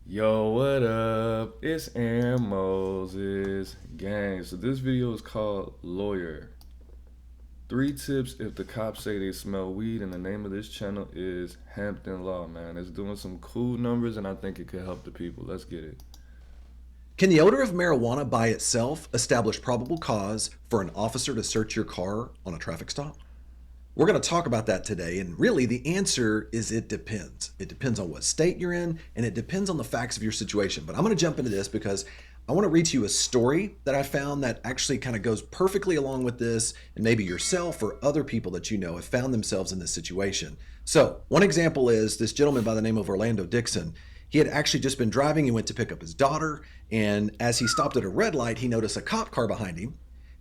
Yo, what up? It's Aaron Moses. Gang, so this video is called Lawyer. 3 tips if the cops say they smell weed, and the name of this channel is Hampton Law, man. It's doing some cool numbers, and I think it could help the people. Let's get it. Can the odor of marijuana by itself establish probable cause for an officer to search your car on a traffic stop? We're going to talk about that today, and really the answer is it depends. It depends on what state you're in, and it depends on the facts of your situation. But I'm going to jump into this because I want to read to you a story that I found that actually kind of goes perfectly along with this, and maybe yourself or other people that you know have found themselves in this situation. So one example is this gentleman by the name of Orlando Dixon. He had actually just been driving. He went to pick up his daughter, and as he stopped at a red light, he noticed a cop car behind him.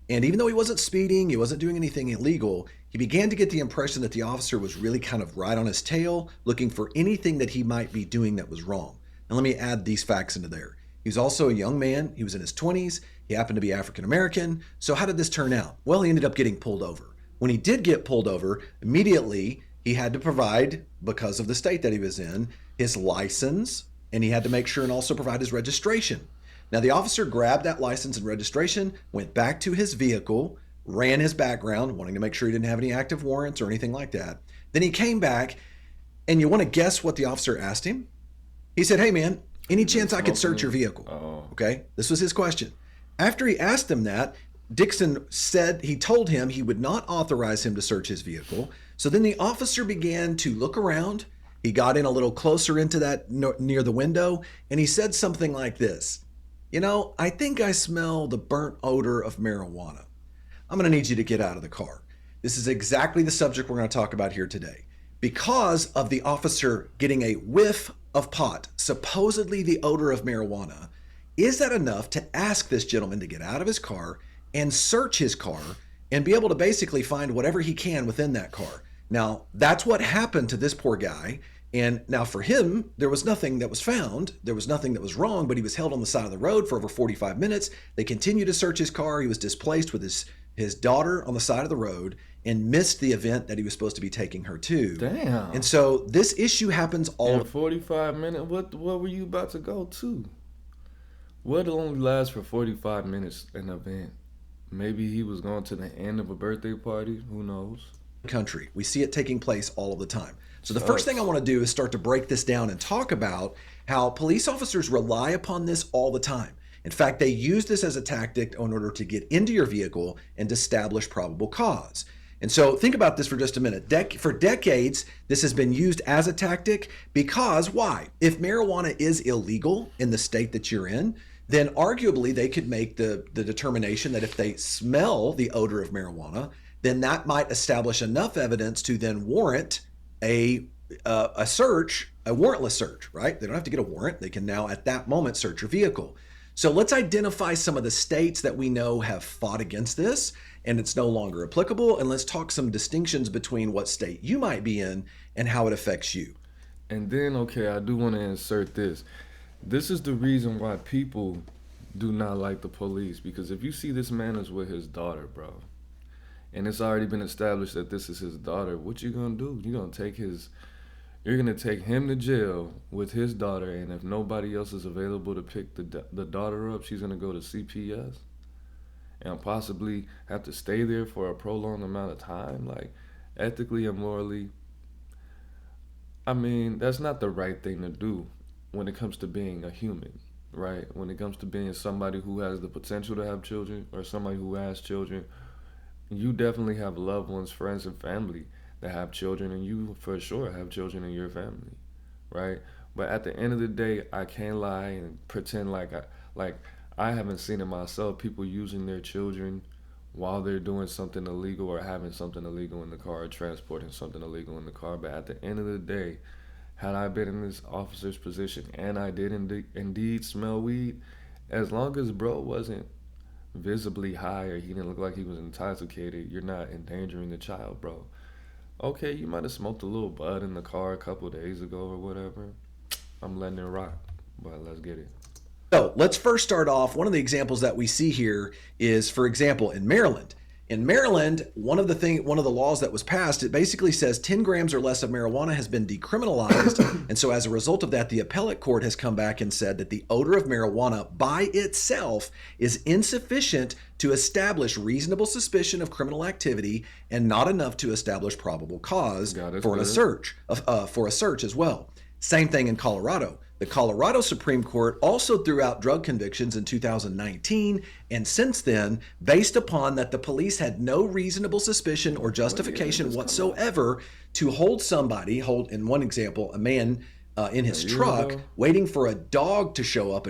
And even though he wasn't speeding, he wasn't doing anything illegal, he began to get the impression that the officer was really kind of right on his tail, looking for anything that he might be doing that was wrong. Now let me add these facts into there. He was also a young man. He was in his 20s. He happened to be African American. So how did this turn out? Well, he ended up getting pulled over. When he did get pulled over, immediately he had to provide, because of the state that he was in, his license, and he had to make sure and also provide his registration. Now, the officer grabbed that license and registration, went back to his vehicle, ran his background, wanting to make sure he didn't have any active warrants or anything like that. Then he came back, and you want to guess what the officer asked him? He said, "Hey, man, any chance I could search your vehicle?" Okay, this was his question. After he asked him that, Dixon said he told him he would not authorize him to search his vehicle. So then the officer began to look around. He got in a little closer into that near the window, and he said something like this. I think I smell the burnt odor of marijuana. I'm going to need you to get out of the car." This is exactly the subject we're going to talk about here today. Because of the officer getting a whiff of pot, supposedly the odor of marijuana, is that enough to ask this gentleman to get out of his car and search his car and be able to basically find whatever he can within that car? Now, that's what happened to this poor guy. And now for him, there was nothing that was found. There was nothing that was wrong, but he was held on the side of the road for over 45 minutes. They continued to search his car. He was displaced with his daughter on the side of the road and missed the event that he was supposed to be taking her to. Damn. And so this issue happens all... In 45 minutes? What were you about to go to? What only lasts for 45 minutes, an event? Maybe he was going to the end of a birthday party. Who knows? Country. We see it taking place all of the time. So the first thing I want to do is start to break this down and talk about how police officers rely upon this all the time. In fact, they use this as a tactic in order to get into your vehicle and establish probable cause. And so think about this for just a minute. For decades, this has been used as a tactic because why? If marijuana is illegal in the state that you're in, then arguably they could make the determination that if they smell the odor of marijuana, then that might establish enough evidence to then warrant a search, a warrantless search, right? They don't have to get a warrant. They can now at that moment search your vehicle. So let's identify some of the states that we know have fought against this and it's no longer applicable. And let's talk some distinctions between what state you might be in and how it affects you. And then, okay, I do want to insert this. This is the reason why people do not like the police, because if you see this man is with his daughter, bro, and it's already been established that this is his daughter, what you gonna do? You're gonna take him to jail with his daughter, and if nobody else is available to pick the daughter up, she's gonna go to CPS and possibly have to stay there for a prolonged amount of time. Like, ethically and morally, I mean, that's not the right thing to do when it comes to being a human, right? When it comes to being somebody who has the potential to have children or somebody who has children. You definitely have loved ones, friends, and family that have children, and you for sure have children in your family, right? But at the end of the day, I can't lie and pretend like I haven't seen it myself. People using their children while they're doing something illegal or having something illegal in the car or transporting something illegal in the car. But at the end of the day, had I been in this officer's position and I did indeed smell weed, as long as bro wasn't visibly high or he didn't look like he was intoxicated, you're not endangering the child, bro. Okay, you might have smoked a little bud in the car a couple days ago or whatever. I'm letting it rock, but let's get it. So let's first start off. One of the examples that we see here is, for example, in Maryland, In Maryland, one of the laws that was passed, it basically says 10 grams or less of marijuana has been decriminalized. And so as a result of that, the appellate court has come back and said that the odor of marijuana by itself is insufficient to establish reasonable suspicion of criminal activity and not enough to establish probable cause for a search as well. Same thing in Colorado. The Colorado Supreme Court also threw out drug convictions in 2019, and since then, based upon that the police had no reasonable suspicion or justification whatsoever to hold in one example, a man in his truck, waiting for a drug dog to show up,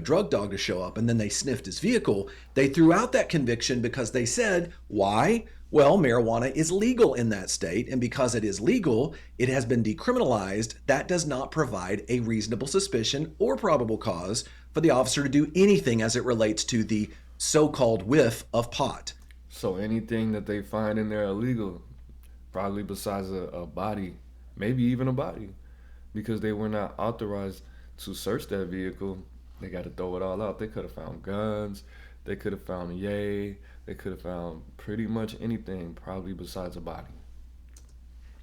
and then they sniffed his vehicle. They threw out that conviction because they said, why? Well, marijuana is legal in that state, and because it is legal, it has been decriminalized. That does not provide a reasonable suspicion or probable cause for the officer to do anything as it relates to the so-called whiff of pot. So anything that they find in there illegal, probably besides a body, maybe even a body, because they were not authorized to search that vehicle, they got to throw it all out. They could have found guns, they could have found they could have found pretty much anything, probably besides a body.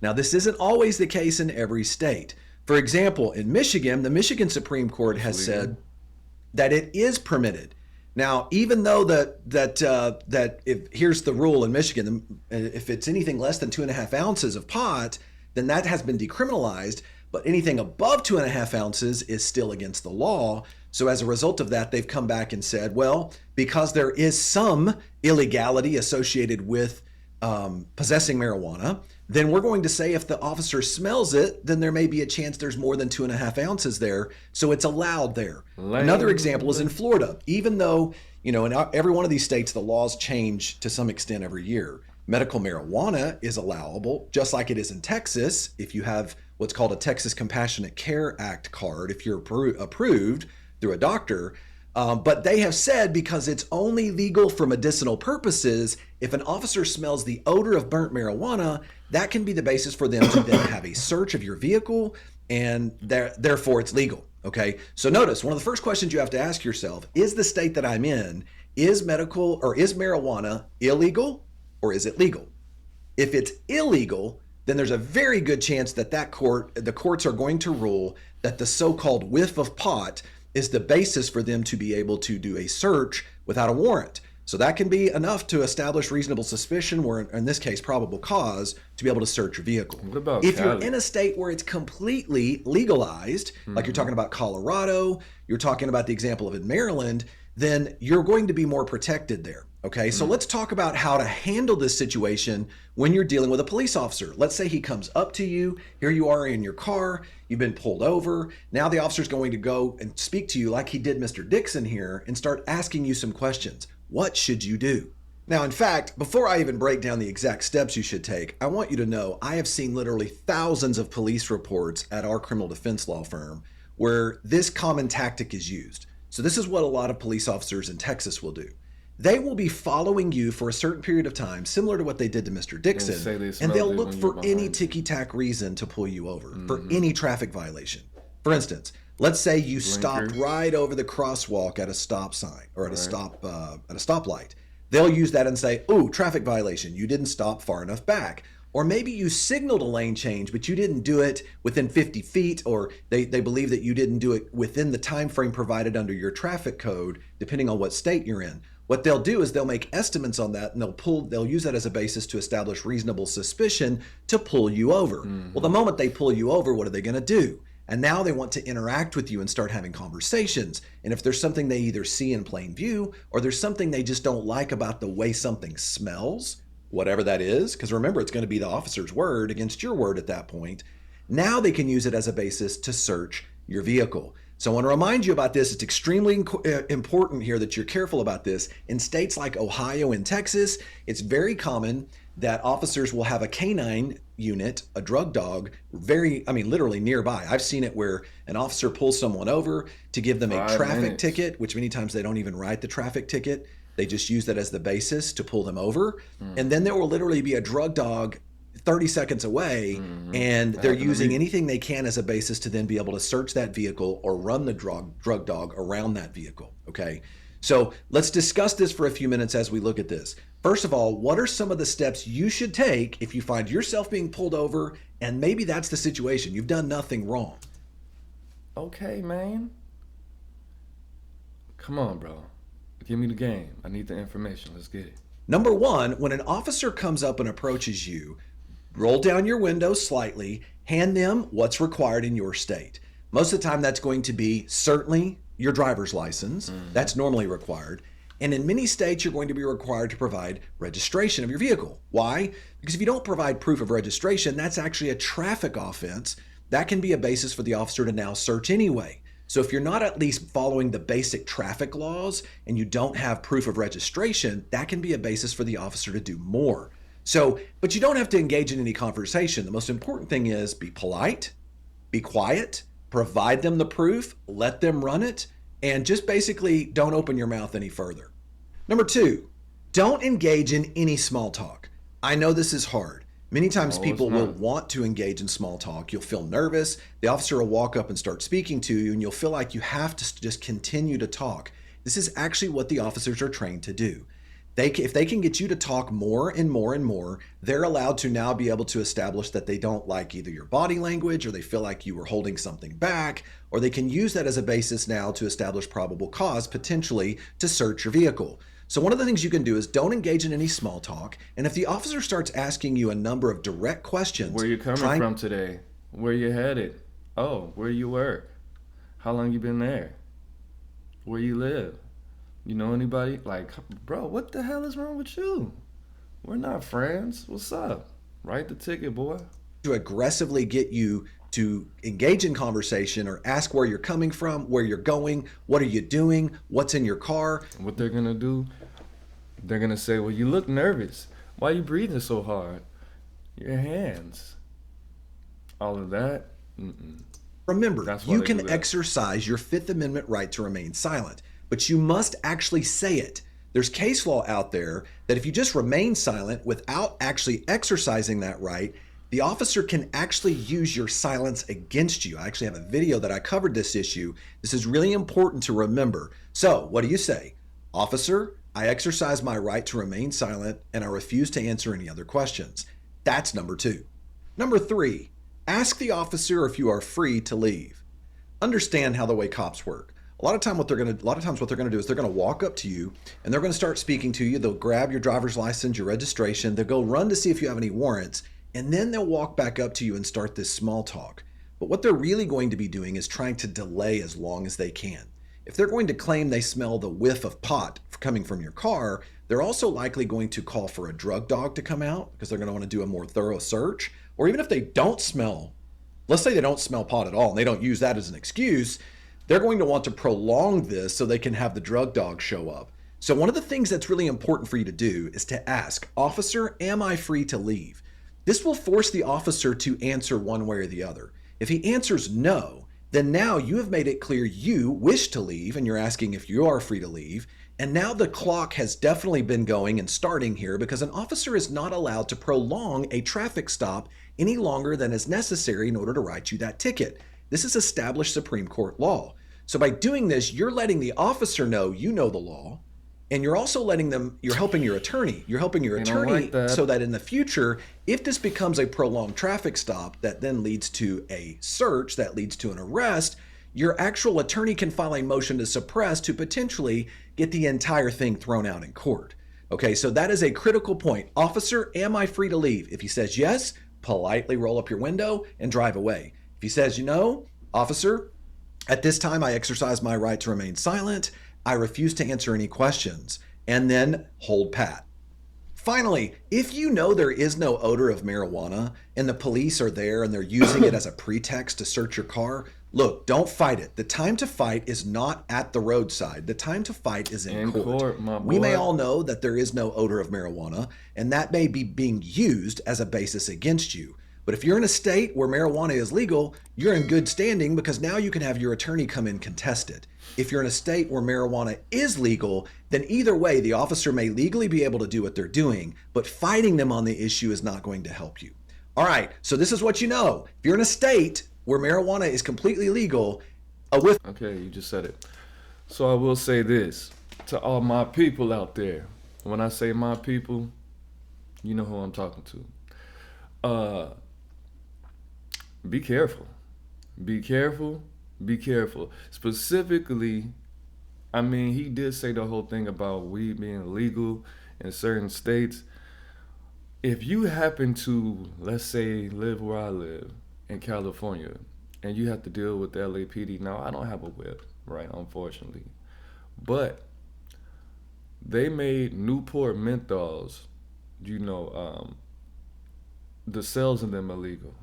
Now, this isn't always the case in every state. For example, in Michigan, the Michigan Supreme Court has said that it is permitted. Now, even though that if here's the rule in Michigan, if it's anything less than 2.5 ounces of pot, then that has been decriminalized. But anything above 2.5 ounces is still against the law. So as a result of that, they've come back and said, well, because there is some illegality associated with possessing marijuana, then we're going to say if the officer smells it, then there may be a chance there's more than 2.5 ounces there. So it's allowed there. Another example is in Florida. Even though, in every one of these states, the laws change to some extent every year. Medical marijuana is allowable, just like it is in Texas. If you have what's called a Texas Compassionate Care Act card, if you're approved through a doctor. But they have said because it's only legal for medicinal purposes, if an officer smells the odor of burnt marijuana, that can be the basis for them to then have a search of your vehicle, and therefore it's legal. Okay, so notice one of the first questions you have to ask yourself is the state that I'm in, is marijuana illegal or is it legal? If it's illegal, then there's a very good chance that the courts are going to rule that the so-called whiff of pot is the basis for them to be able to do a search without a warrant. So that can be enough to establish reasonable suspicion, or in this case, probable cause, to be able to search your vehicle. What about if Cali? you're in a state where it's completely legalized, like you're talking about Colorado, you're talking about the example of in Maryland, then you're going to be more protected there. Okay, so let's talk about how to handle this situation when you're dealing with a police officer. Let's say he comes up to you, here you are in your car, you've been pulled over. Now the officer's going to go and speak to you like he did Mr. Dixon here and start asking you some questions. What should you do? Now, in fact, before I even break down the exact steps you should take, I want you to know I have seen literally thousands of police reports at our criminal defense law firm where this common tactic is used. So this is what a lot of police officers in Texas will do. They will be following you for a certain period of time, similar to what they did to Mr. Dixon, and they'll look for any ticky-tack reason to pull you over for any traffic violation. For instance, let's say you stopped right over the crosswalk at a stop sign or at a stoplight. They'll use that and say, "Oh, traffic violation. You didn't stop far enough back." Or maybe you signaled a lane change, but you didn't do it within 50 feet, or they believe that you didn't do it within the time frame provided under your traffic code, depending on what state you're in. What they'll do is they'll make estimates on that, and they'll use that as a basis to establish reasonable suspicion to pull you over. Well, the moment they pull you over, what are they going to do? And now they want to interact with you and start having conversations. And if there's something they either see in plain view, or there's something they just don't like about the way something smells, whatever that is, because remember, it's going to be the officer's word against your word at that point, now they can use it as a basis to search your vehicle. So I want to remind you about this. It's extremely important here that you're careful about this. In states like Ohio and Texas, it's very common that officers will have a canine unit, a drug dog, literally nearby. I've seen it where an officer pulls someone over to give them a traffic ticket, which many times they don't even write the traffic ticket. They just use that as the basis to pull them over. And then there will literally be a drug dog 30 seconds away, and they're using anything they can as a basis to then be able to search that vehicle or run the drug dog around that vehicle. Okay, So let's discuss this for a few minutes as we look at this. First of all, what are some of the steps you should take if you find yourself being pulled over and maybe that's the situation? You've done nothing wrong. Okay, man. Come on, bro. Give me the game. I need the information. Let's get it. Number one, when an officer comes up and approaches you, roll down your window slightly, hand them what's required in your state. Most of the time, that's going to be certainly your driver's license. That's normally required. And in many states, you're going to be required to provide registration of your vehicle. Why? Because if you don't provide proof of registration, that's actually a traffic offense. That can be a basis for the officer to now search anyway. So if you're not at least following the basic traffic laws and you don't have proof of registration, that can be a basis for the officer to do more. So, but you don't have to engage in any conversation. The most important thing is be polite, be quiet, provide them the proof, let them run it, and just basically don't open your mouth any further. Number two, don't engage in any small talk. I know this is hard. Many times people will want to engage in small talk. You'll feel nervous. The officer will walk up and start speaking to you, and you'll feel like you have to just continue to talk. This is actually what the officers are trained to do. If they can get you to talk more and more and more, they're allowed to now be able to establish that they don't like either your body language or they feel like you were holding something back, or they can use that as a basis now to establish probable cause, potentially to search your vehicle. So one of the things you can do is don't engage in any small talk. And if the officer starts asking you a number of direct questions, Where you coming from today? Where you headed? Oh, where you work? How long you been there? Where you live? You know anybody? Like, bro, what the hell is wrong with you? We're not friends. What's up? Write the ticket, boy. To aggressively get you to engage in conversation or ask where you're coming from, where you're going, what are you doing, what's in your car. What they're gonna do, they're gonna say, well, you look nervous. Why are you breathing so hard? Your hands. All of that. Remember, you can exercise your Fifth Amendment right to remain silent, but you must actually say it. There's case law out there that if you just remain silent without actually exercising that right, the officer can actually use your silence against you. I actually have a video that I covered this issue. This is really important to remember. So what do you say? Officer, I exercise my right to remain silent and I refuse to answer any other questions. That's number two. Number three, ask the officer if you are free to leave. Understand how the way cops work. A lot of times what they're going to do is they're going to walk up to you and they're going to start speaking to you. They'll grab your driver's license, your registration. They'll go run to see if you have any warrants. And then they'll walk back up to you and start this small talk. But what they're really going to be doing is trying to delay as long as they can. If they're going to claim they smell the whiff of pot coming from your car, they're also likely going to call for a drug dog to come out because they're going to want to do a more thorough search. Or even if they don't smell, let's say they don't smell pot at all and they don't use that as an excuse, they're going to want to prolong this so they can have the drug dog show up. So one of the things that's really important for you to do is to ask, officer, am I free to leave? This will force the officer to answer one way or the other. If he answers no, then now you have made it clear you wish to leave and you're asking if you are free to leave. And now the clock has definitely been going and starting here because an officer is not allowed to prolong a traffic stop any longer than is necessary in order to write you that ticket. This is established Supreme Court law. So by doing this, you're letting the officer know you know the law. And you're also you're helping your attorney. You're helping your attorney so that in the future, if this becomes a prolonged traffic stop that then leads to a search, that leads to an arrest, your actual attorney can file a motion to suppress to potentially get the entire thing thrown out in court. Okay, so that is a critical point. Officer, am I free to leave? If he says yes, politely roll up your window and drive away. If he says no, officer, at this time I exercise my right to remain silent. I refuse to answer any questions, and then hold pat. Finally, if you know there is no odor of marijuana and the police are there and they're using it as a pretext to search your car, look, don't fight it. The time to fight is not at the roadside. The time to fight is in court. We may all know that there is no odor of marijuana, and that may be being used as a basis against you. But if you're in a state where marijuana is legal, you're in good standing because now you can have your attorney come in contest it. If you're in a state where marijuana is legal, then either way, the officer may legally be able to do what they're doing, but fighting them on the issue is not going to help you. All right, so this is what you know. If you're in a state where marijuana is completely legal, Okay, you just said it. So I will say this. To all my people out there. When I say my people, you know who I'm talking to. Uh, be careful. Be careful. Be careful. Specifically, I mean, he did say the whole thing about weed being legal in certain states. If you happen to, let's say, live where I live in California, and you have to deal with the LAPD, now I don't have a whip, right? Unfortunately, but they made Newport menthols. You know, the sales in them illegal.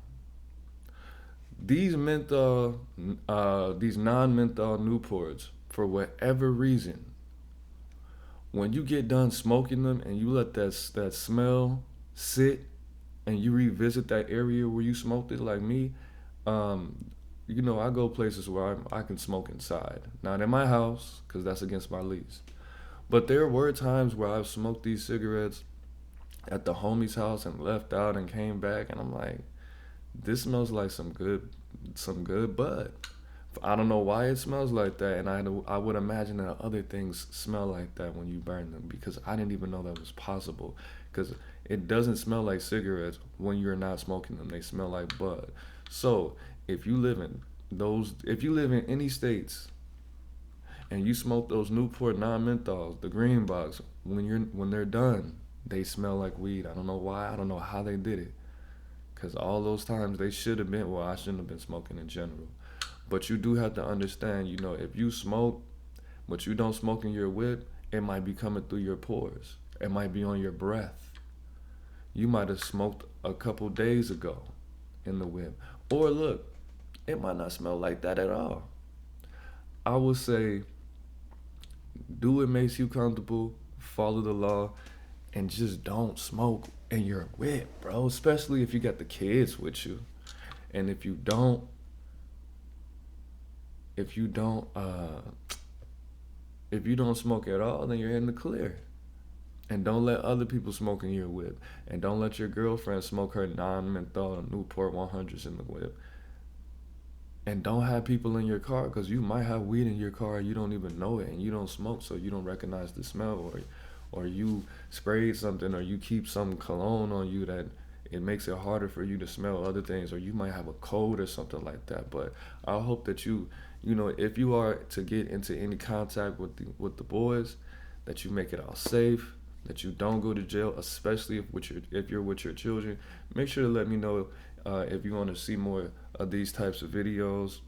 These non-menthol Newports, for whatever reason, when you get done smoking them and you let that smell sit, and you revisit that area where you smoked it, like me, um, I go places where I can smoke inside, not in my house, because that's against my lease. But there were times where I've smoked these cigarettes at the homie's house and left out and came back, and I'm like, this smells like some good bud. I don't know why it smells like that, and I would imagine that other things smell like that when you burn them, because I didn't even know that was possible. Because it doesn't smell like cigarettes when you're not smoking them; they smell like bud. So if you live in any states and you smoke those Newport non-menthols, the green box, when they're done, they smell like weed. I don't know why. I don't know how they did it. Cause all those times they should have been. Well, I shouldn't have been smoking in general. But you do have to understand, if you smoke, but you don't smoke in your whip, it might be coming through your pores. It might be on your breath. You might have smoked a couple days ago in the whip. Or look, it might not smell like that at all. I would say do what makes you comfortable, follow the law, and just don't smoke in your whip, bro. Especially if you got the kids with you. And if you don't if you don't smoke at all, then you're in the clear. And don't let other people smoke in your whip. And don't let your girlfriend smoke her non-menthol Newport 100s in the whip. And don't have people in your car, because you might have weed in your car and you don't even know it, and you don't smoke, so you don't recognize the smell, or you sprayed something, or you keep some cologne on you that it makes it harder for you to smell other things, or you might have a cold or something like that. But I hope that if you are to get into any contact with the boys, that you make it all safe, that you don't go to jail, especially if you're with your children. Make sure to let me know if you want to see more of these types of videos,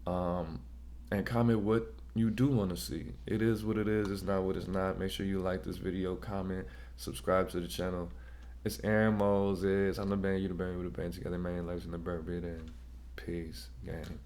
and comment what you do want to see. It is what it is. It's not what it's not. Make sure you like this video, comment, subscribe to the channel. It's Aaron Moses. I'm the band, you the band, we the band together, man. Lives in the bird, and peace, gang.